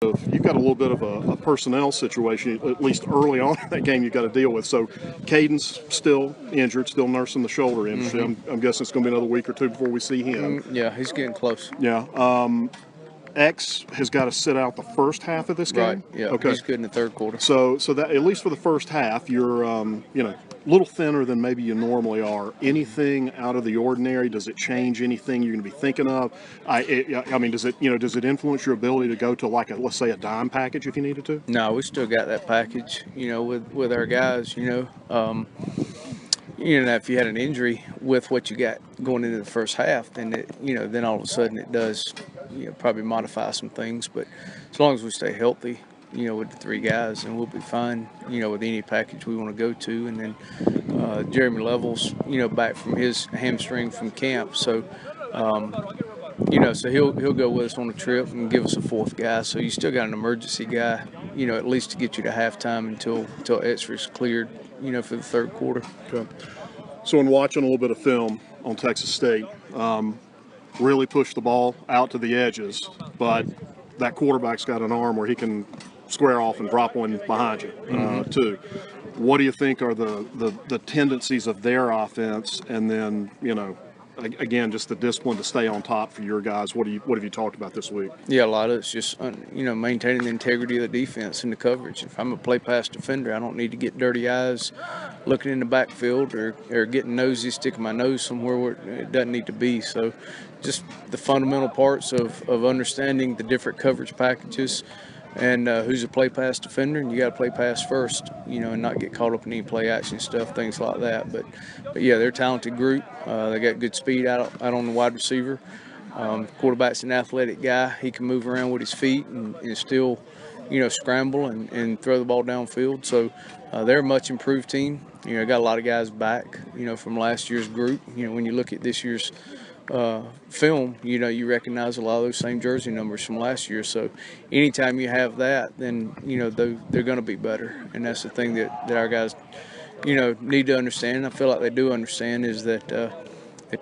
You've got a little bit of a personnel situation, at least early on in that game, you've got to deal with. So Caden's still injured, still nursing the shoulder injury. I'm guessing it's going to be another week or two before we see him. Yeah, he's getting close. Yeah. X has got to sit out the first half of this game. Right. Yeah. Okay. He's good in the third quarter. So that at least for the first half, you're a little thinner than maybe you normally are. Anything out of the ordinary? Does it change anything you're going to be thinking of? I mean, does it influence your ability to go to like let's say a dime package if you needed to? No, we still got that package. With our guys. If you had an injury with what you got going into the first half, then then all of a sudden it does, probably modify some things. But as long as we stay healthy, with the three guys, and we'll be fine, with any package we want to go to. And then Jeremy Levels, back from his hamstring from camp, so so he'll go with us on the trip and give us a fourth guy. So you still got an emergency guy, at least to get you to halftime until X-ray's cleared, for the third quarter. Okay. So in watching a little bit of film on Texas State, really push the ball out to the edges, but that quarterback's got an arm where he can square off and drop one behind you, too. What do you think are the tendencies of their offense? And then, again, just the discipline to stay on top for your guys. What have you talked about this week? Yeah, a lot of it's just maintaining the integrity of the defense and the coverage. If I'm a play pass defender, I don't need to get dirty eyes looking in the backfield or getting nosy, sticking my nose somewhere where it doesn't need to be. So just the fundamental parts of understanding the different coverage packages and who's a play pass defender, and you got to play pass first, and not get caught up in any play action stuff, things like that. But yeah, they're a talented group. They got good speed out on the wide receiver. Quarterback's an athletic guy. He can move around with his feet and still, scramble and throw the ball downfield. So they're a much improved team. Got a lot of guys back, from last year's group. When you look at this year's film, you recognize a lot of those same jersey numbers from last year. So anytime you have that, then they're going to be better, and that's the thing that our guys need to understand. I feel like they do understand is that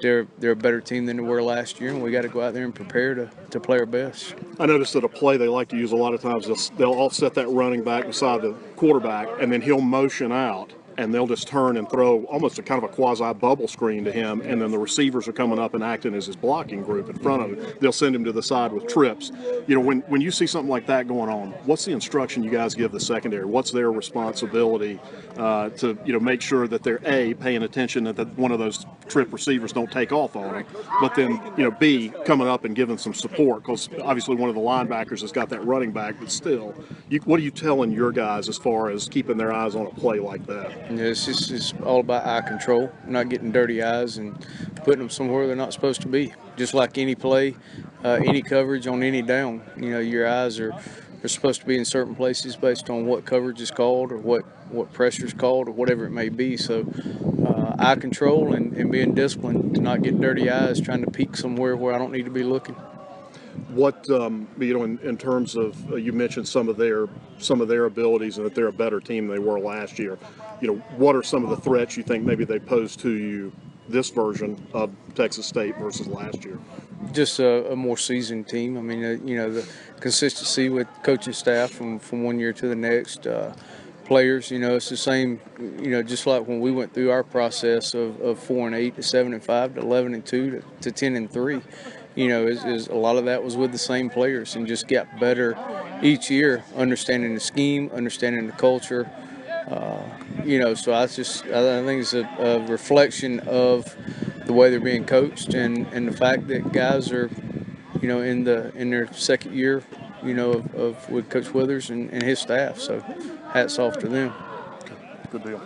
they're a better team than they were last year, and we got to go out there and prepare to play our best. I noticed that a play they like to use a lot of times, they'll offset that running back beside the quarterback, and then he'll motion out, and they'll just turn and throw almost a kind of a quasi-bubble screen to him, and then the receivers are coming up and acting as his blocking group in front of him. They'll send him to the side with trips. When you see something like that going on, what's the instruction you guys give the secondary? What's their responsibility to make sure that they're, A, paying attention that one of those trip receivers don't take off on them, but then, B, coming up and giving some support, because obviously one of the linebackers has got that running back, but still, what are you telling your guys as far as keeping their eyes on a play like that? Yeah, it's all about eye control, not getting dirty eyes and putting them somewhere they're not supposed to be. Just like any play, any coverage on any down, your eyes are supposed to be in certain places based on what coverage is called or what pressure is called or whatever it may be. So eye control and being disciplined to not get dirty eyes trying to peek somewhere where I don't need to be looking. What in terms of you mentioned some of their abilities and that they're a better team than they were last year. What are some of the threats you think maybe they pose to you this version of Texas State versus last year? Just a more seasoned team. I mean, the consistency with coaching staff from one year to the next. Players, it's the same, just like when we went through our process of 4-8 to 7-5 to 11-2 to 10-3. Is a lot of that was with the same players and just got better each year, understanding the scheme, understanding the culture. So I think it's a reflection of the way they're being coached and the fact that guys are, in their second year, of with Coach Withers and his staff. So hats off to them. Good deal.